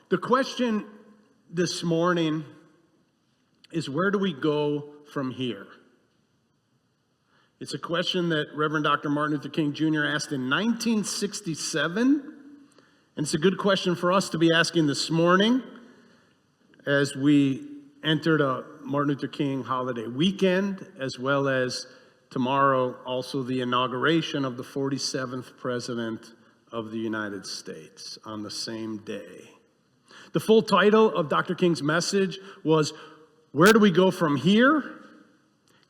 The question this morning is, where do we go from here? It's a question that Reverend Dr. Martin Luther King Jr. asked in 1967, and it's a good question for us to be asking this morning as we entered a Martin Luther King holiday weekend, as well as tomorrow also the inauguration of the 47th President of the United States on the same day. The full title of Dr. King's message was, "Where do we go from here?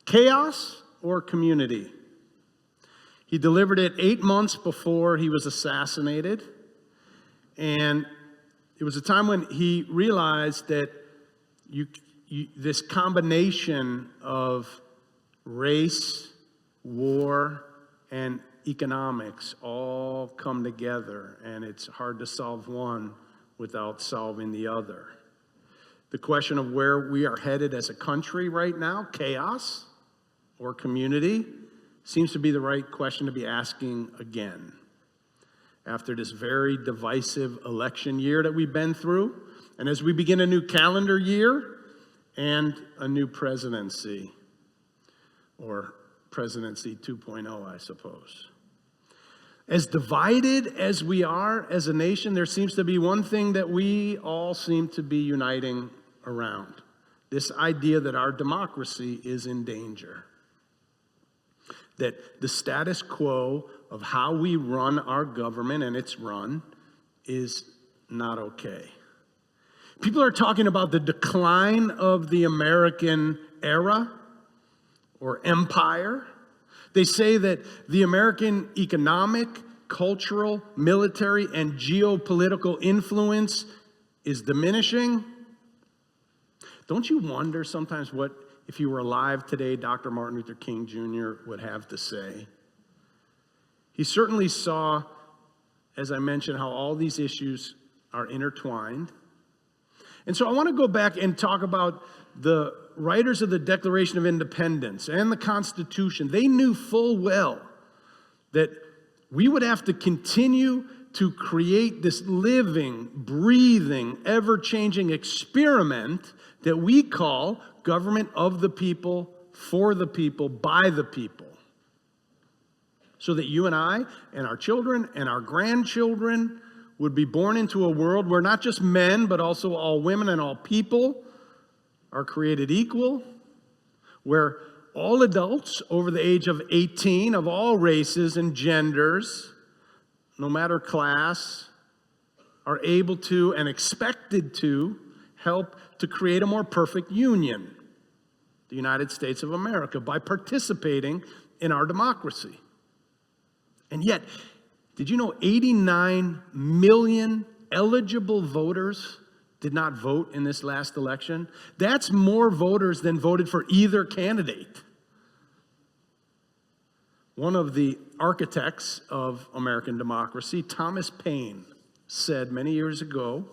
Chaos or community?" He delivered it 8 months before he was assassinated. And it was a time when he realized that this combination of race, war, and economics all come together, and it's hard to solve one without solving the other. The question of where we are headed as a country right now, chaos or community, seems to be the right question to be asking again. After this very divisive election year that we've been through, and as we begin a new calendar year and a new presidency, or presidency 2.0, I suppose. As divided as we are as a nation, there seems to be one thing that we all seem to be uniting around. This idea that our democracy is in danger. That the status quo of how we run our government and its run is not okay. People are talking about the decline of the American era or empire. They say that the American economic, cultural, military, and geopolitical influence is diminishing. Don't you wonder sometimes what, if you were alive today, Dr. Martin Luther King Jr. would have to say? He certainly saw, as I mentioned, how all these issues are intertwined. And so I want to go back and talk about the writers of the Declaration of Independence and the Constitution. They knew full well that we would have to continue to create this living, breathing, ever-changing experiment that we call government of the people, for the people, by the people. So that you and I and our children and our grandchildren would be born into a world where not just men, but also all women and all people are created equal, where all adults over the age of 18 of all races and genders, no matter class, are able to and expected to help to create a more perfect union, the United States of America, by participating in our democracy. And yet, did you know 89 million eligible voters did not vote in this last election? That's more voters than voted for either candidate. One of the architects of American democracy, Thomas Paine, said many years ago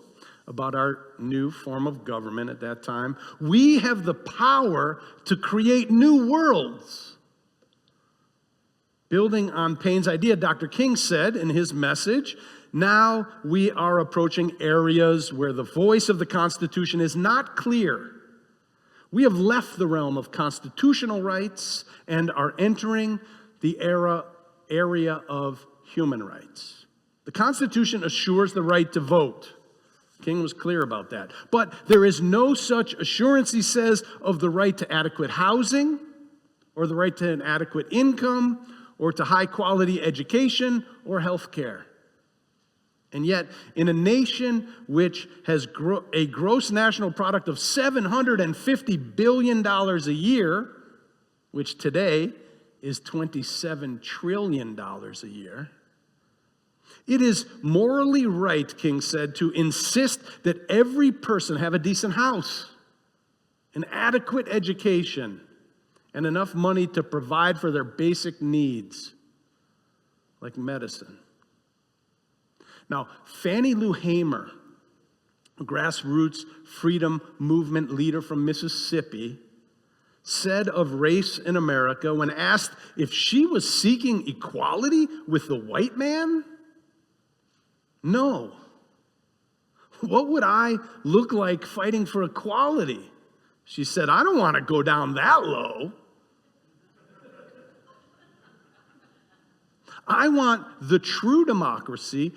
about our new form of government at that time, "We have the power to create new worlds." Building on Paine's idea, Dr. King said in his message, "Now we are approaching areas where the voice of the Constitution is not clear. We have left the realm of constitutional rights and are entering the area of human rights. The Constitution assures the right to vote." King was clear about that. "But there is no such assurance," he says, "of the right to adequate housing or the right to an adequate income or to high-quality education or health care." And yet, in a nation which has a gross national product of $750 billion a year, which today is $27 trillion a year, it is morally right, King said, to insist that every person have a decent house, an adequate education, and enough money to provide for their basic needs, like medicine. Now, Fannie Lou Hamer, a grassroots freedom movement leader from Mississippi, said of race in America when asked if she was seeking equality with the white man, "No. What would I look like fighting for equality? She said, I don't want to go down that low. I want the true democracy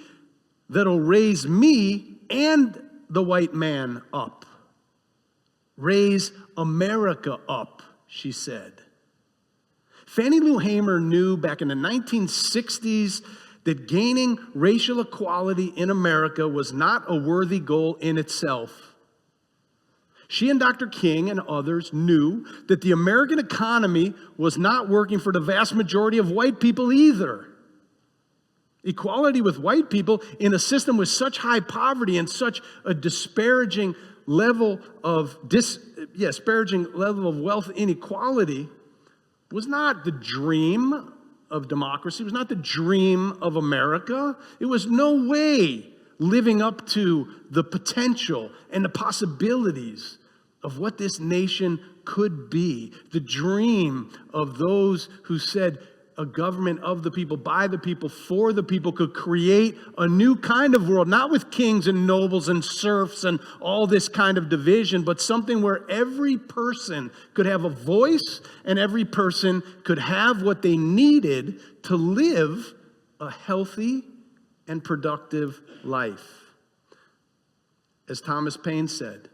that'll raise me and the white man up. Raise America up, she said. Fannie Lou Hamer knew back in the 1960s that gaining racial equality in America was not a worthy goal in itself. She and Dr. King and others knew that the American economy was not working for the vast majority of white people either. Equality with white people in a system with such high poverty and such a disparaging level of wealth inequality was not the dream of democracy. It was not the dream of America. It was no way living up to the potential and the possibilities of what this nation could be. The dream of those who said a government of the people, by the people, for the people could create a new kind of world, not with kings and nobles and serfs and all this kind of division, but something where every person could have a voice and every person could have what they needed to live a healthy and productive life. As Thomas Paine said,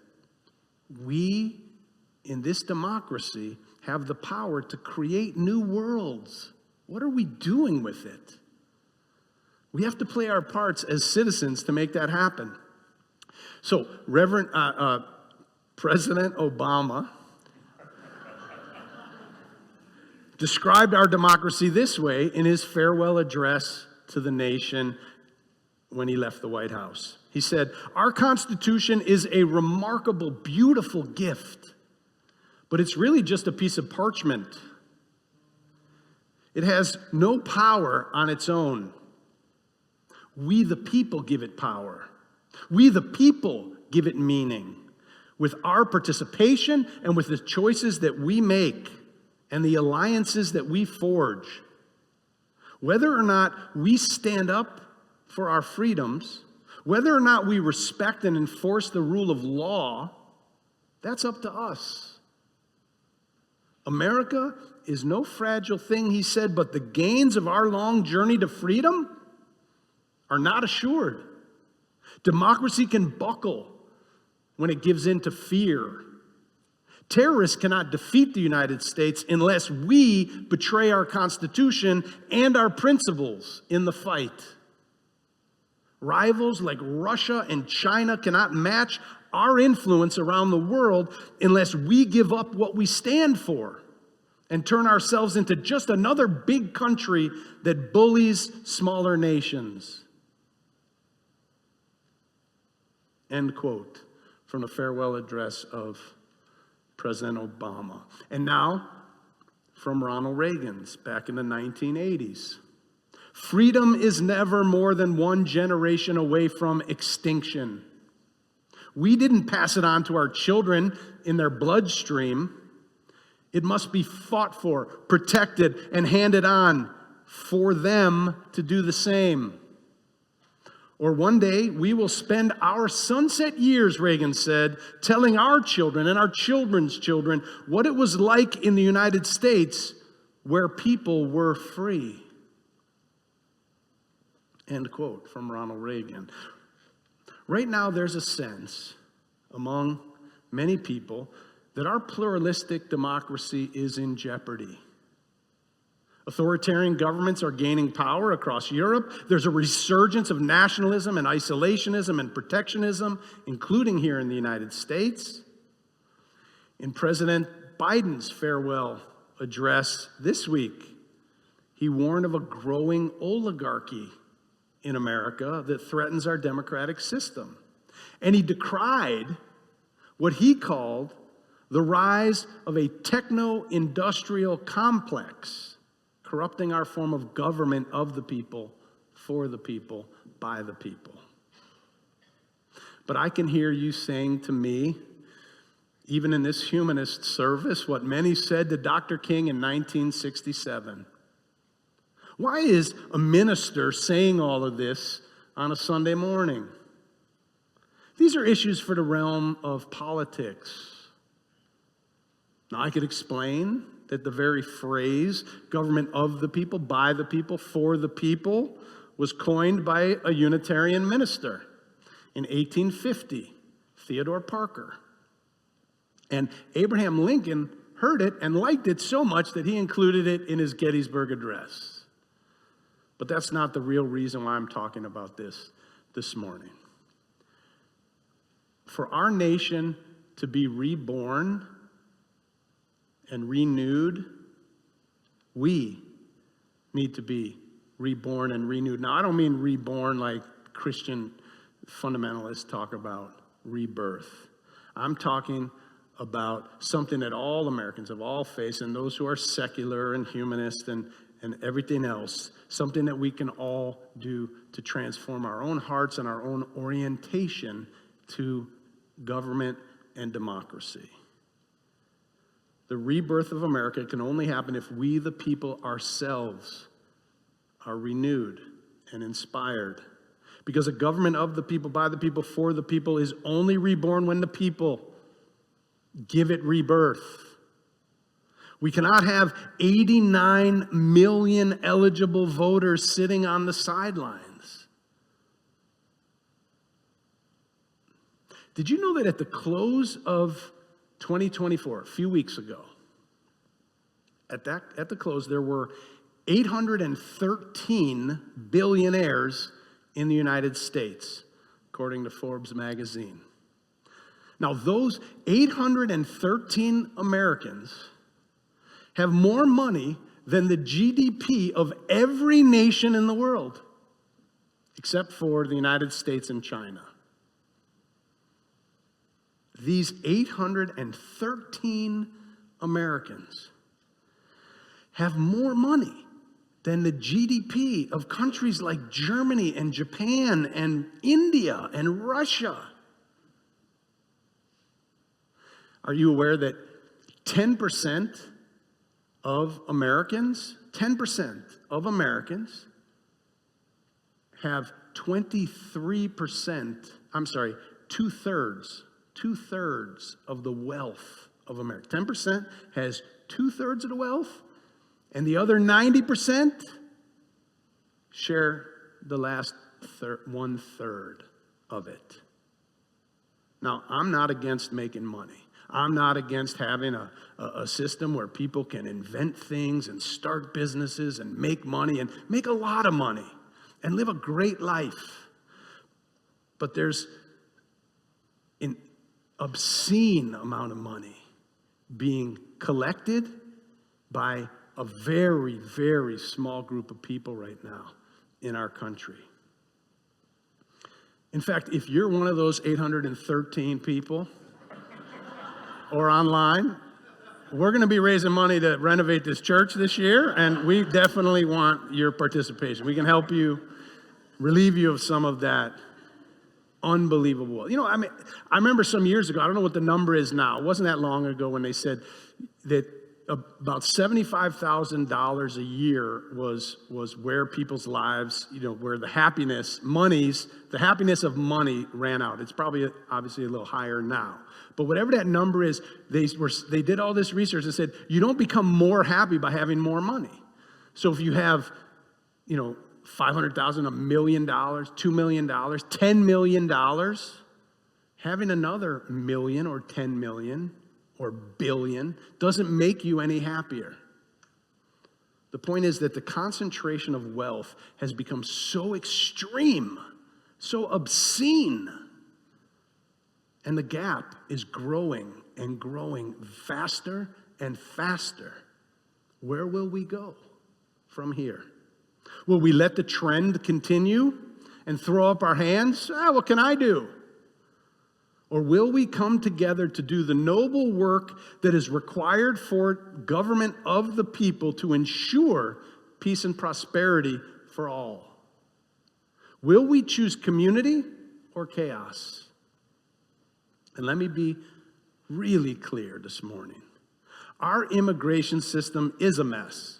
we in this democracy have the power to create new worlds. What are we doing with it? We have to play our parts as citizens to make that happen. So, President Obama described our democracy this way in his farewell address to the nation when he left the White House. He said, "Our Constitution is a remarkable, beautiful gift, but it's really just a piece of parchment. It has no power on its own. We, the people, give it power. We, the people, give it meaning. With our participation and with the choices that we make and the alliances that we forge. Whether or not we stand up for our freedoms, whether or not we respect and enforce the rule of law, that's up to us. America is no fragile thing," he said, "but the gains of our long journey to freedom are not assured. Democracy can buckle when it gives in to fear. Terrorists cannot defeat the United States unless we betray our Constitution and our principles in the fight. Rivals like Russia and China cannot match our influence around the world unless we give up what we stand for and turn ourselves into just another big country that bullies smaller nations." End quote from the farewell address of President Obama. And now, from Ronald Reagan's back in the 1980s. "Freedom is never more than one generation away from extinction. We didn't pass it on to our children in their bloodstream. It must be fought for, protected, and handed on for them to do the same. Or one day we will spend our sunset years," Reagan said, "telling our children and our children's children what it was like in the United States where people were free." End quote from Ronald Reagan. Right now there's a sense among many people that our pluralistic democracy is in jeopardy. Authoritarian governments are gaining power across Europe. There's a resurgence of nationalism and isolationism and protectionism, including here in the United States. In President Biden's farewell address this week, he warned of a growing oligarchy in America that threatens our democratic system. And he decried what he called the rise of a techno-industrial complex, corrupting our form of government of the people, for the people, by the people. But I can hear you saying to me, even in this humanist service, what many said to Dr. King in 1967. Why is a minister saying all of this on a Sunday morning? These are issues for the realm of politics. Now, I could explain that the very phrase, government of the people, by the people, for the people, was coined by a Unitarian minister in 1850, Theodore Parker. And Abraham Lincoln heard it and liked it so much that he included it in his Gettysburg Address. But that's not the real reason why I'm talking about this morning. For our nation to be reborn and renewed, we need to be reborn and renewed. Now, I don't mean reborn like Christian fundamentalists talk about rebirth. I'm talking about something that all Americans of all faiths, and those who are secular and humanist and everything else, something that we can all do to transform our own hearts and our own orientation to government and democracy. The rebirth of America can only happen if we, the people ourselves, are renewed and inspired. Because a government of the people, by the people, for the people is only reborn when the people give it rebirth. We cannot have 89 million eligible voters sitting on the sidelines. Did you know that at the close of 2024, a few weeks ago, at the close, there were 813 billionaires in the United States, according to Forbes magazine. Now, those 813 Americans have more money than the GDP of every nation in the world, except for the United States and China. These 813 Americans have more money than the GDP of countries like Germany and Japan and India and Russia. Are you aware that 10% of Americans have 2/3 of the wealth of America. 10% has 2/3 of the wealth, and the other 90% share the last 1/3 of it. Now, I'm not against making money. I'm not against having a system where people can invent things and start businesses and make money and make a lot of money and live a great life. But there's an obscene amount of money being collected by a very, very small group of people right now in our country. In fact, if you're one of those 813 people or online, we're going to be raising money to renovate this church this year, and we definitely want your participation. We can help you, relieve you of some of that unbelievable. You know, I remember some years ago, I don't know what the number is now. It wasn't that long ago when they said that about $75,000 a year was where people's lives, where the happiness of money ran out. It's probably obviously a little higher now. But whatever that number is, they did all this research and said, you don't become more happy by having more money. So if you have, $500,000, $1 million, $2 million, $10 million, having another million or 10 million or billion doesn't make you any happier. The point is that the concentration of wealth has become so extreme, so obscene, and the gap is growing and growing faster and faster. Where will we go from here? Will we let the trend continue and throw up our hands? What can I do? Or will we come together to do the noble work that is required for government of the people to ensure peace and prosperity for all? Will we choose community or chaos? And let me be really clear this morning. Our immigration system is a mess,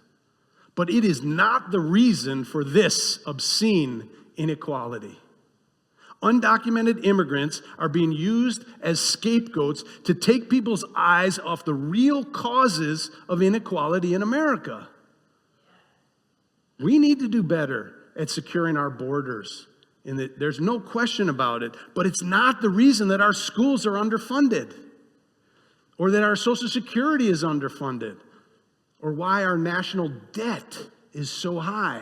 but it is not the reason for this obscene inequality. Undocumented immigrants are being used as scapegoats to take people's eyes off the real causes of inequality in America. We need to do better at securing our borders. There's no question about it, but it's not the reason that our schools are underfunded, or that our Social Security is underfunded, or why our national debt is so high.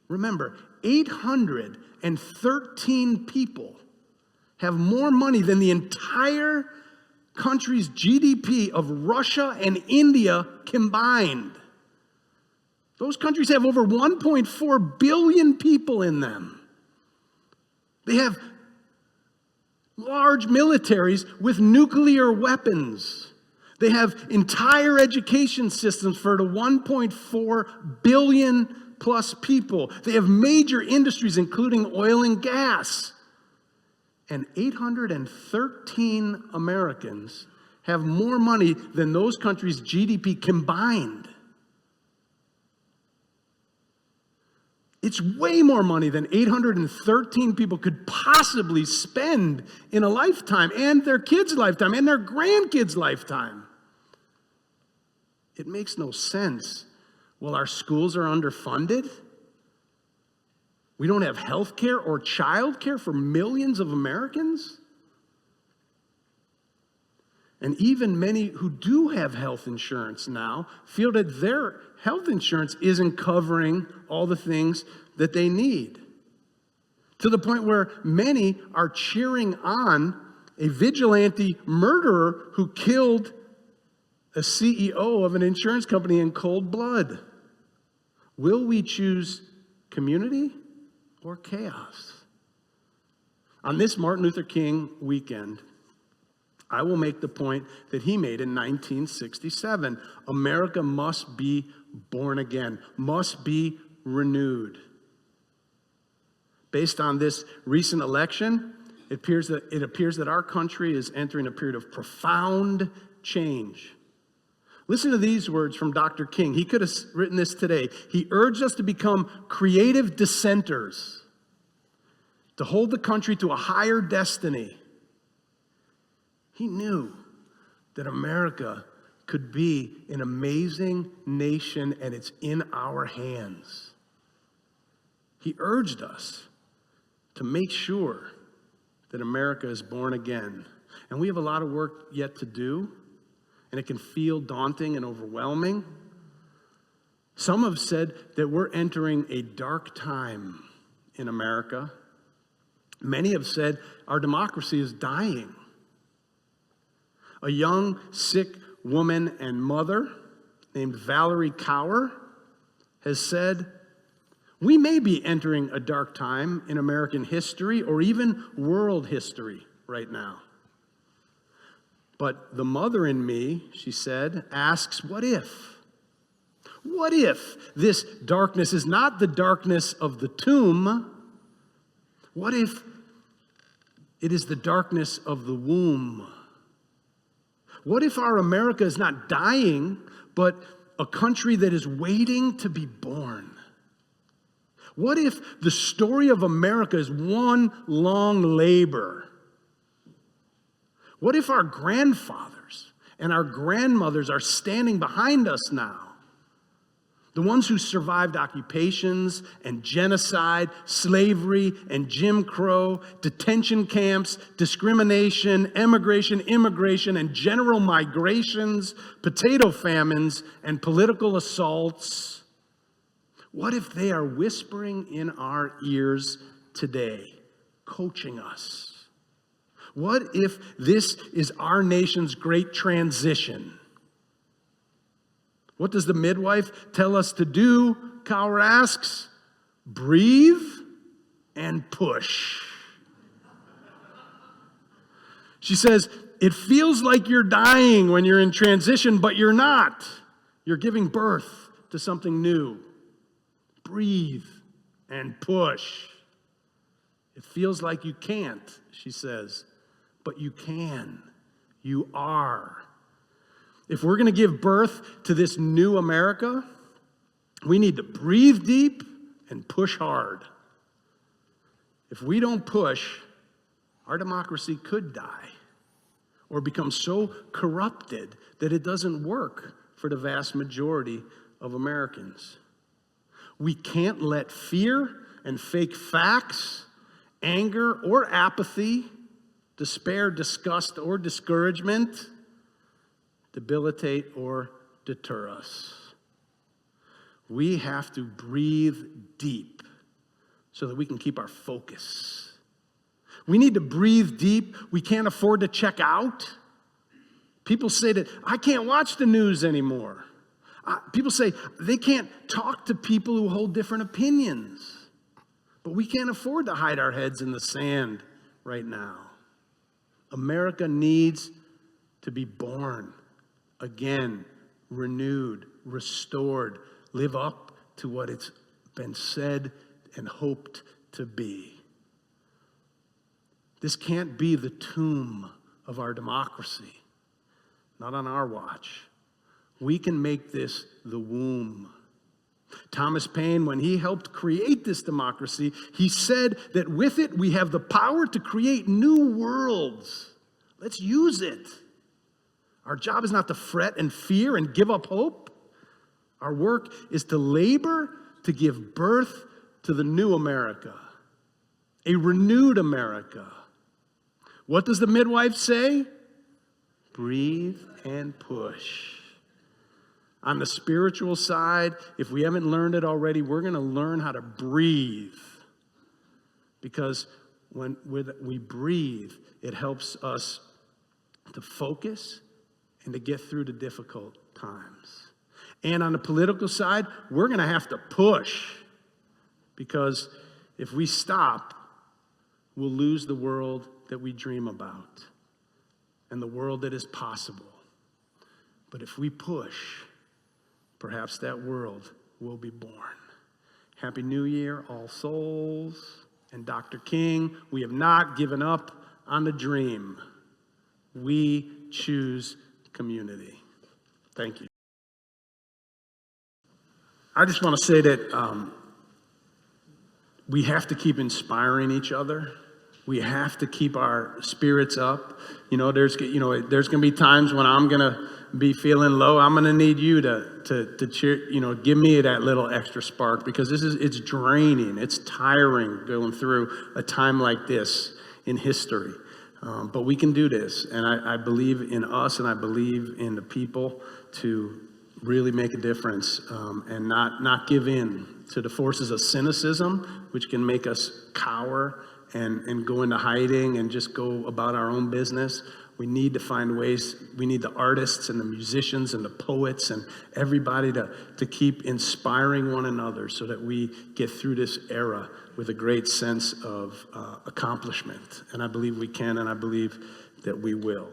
Remember, 813 people have more money than the entire country's GDP of Russia and India combined. Those countries have over 1.4 billion people in them. They have large militaries with nuclear weapons. They have entire education systems for the 1.4 billion plus people. They have major industries, including oil and gas. And 813 Americans have more money than those countries' GDP combined. It's way more money than 813 people could possibly spend in a lifetime, and their kids' lifetime, and their grandkids' lifetime. It makes no sense. Well, our schools are underfunded. We don't have health care or child care for millions of Americans. And even many who do have health insurance now feel that their health insurance isn't covering all the things that they need. To the point where many are cheering on a vigilante murderer who killed a CEO of an insurance company in cold blood. Will we choose community or chaos? On this Martin Luther King weekend, I will make the point that he made in 1967. America must be born again, must be renewed. Based on this recent election, it appears that our country is entering a period of profound change. Listen to these words from Dr. King. He could have written this today. He urged us to become creative dissenters, to hold the country to a higher destiny. He knew that America could be an amazing nation, and it's in our hands. He urged us to make sure that America is born again. And we have a lot of work yet to do, and it can feel daunting and overwhelming. Some have said that we're entering a dark time in America. Many have said our democracy is dying. A young, sick woman and mother named Valerie Cower has said, we may be entering a dark time in American history or even world history right now. But the mother in me, she said, asks, what if? What if this darkness is not the darkness of the tomb? What if it is the darkness of the womb? What if our America is not dying, but a country that is waiting to be born? What if the story of America is one long labor? What if our grandfathers and our grandmothers are standing behind us now? The ones who survived occupations and genocide, slavery and Jim Crow, detention camps, discrimination, emigration, immigration, and general migrations, potato famines, and political assaults. What if they are whispering in our ears today, coaching us? What if this is our nation's great transition? What does the midwife tell us to do? Cower asks, breathe and push. She says, it feels like you're dying when you're in transition, but you're not. You're giving birth to something new. Breathe and push. It feels like you can't, she says, but you can. You are. If we're going to give birth to this new America, we need to breathe deep and push hard. If we don't push, our democracy could die or become so corrupted that it doesn't work for the vast majority of Americans. We can't let fear and fake facts, anger or apathy, despair, disgust, or discouragement debilitate or deter us. We have to breathe deep so that we can keep our focus. We need to breathe deep. We can't afford to check out. People say that I can't watch the news anymore. People say they can't talk to people who hold different opinions. But we can't afford to hide our heads in the sand right now. America needs to be born again, renewed, restored, live up to what it's been said and hoped to be. This can't be the tomb of our democracy, not on our watch. We can make this the womb. Thomas Paine, when he helped create this democracy, he said that with it we have the power to create new worlds. Let's use it. Our job is not to fret and fear and give up hope. Our work is to labor to give birth to the new America, a renewed America. What does the midwife say? Breathe and push. On the spiritual side, if we haven't learned it already, we're going to learn how to breathe. Because when we breathe, it helps us to focus and to get through the difficult times. And on the political side, we're going to have to push. Because if we stop, we'll lose the world that we dream about and the world that is possible. But if we push, perhaps that world will be born. Happy New Year, All Souls and Dr. King. We have not given up on the dream. We choose community. Thank you. I just want to say that we have to keep inspiring each other. We have to keep our spirits up. There's going to be times when I'm going to be feeling low. I'm going to need you to cheer, give me that little extra spark, because it's draining. It's tiring going through a time like this in history. But we can do this. And I believe in us, and I believe in the people to really make a difference, and not give in to the forces of cynicism, which can make us cower and go into hiding and just go about our own business. We need to find ways. We need the artists and the musicians and the poets and everybody to keep inspiring one another so that we get through this era with a great sense of accomplishment. And I believe we can, and I believe that we will.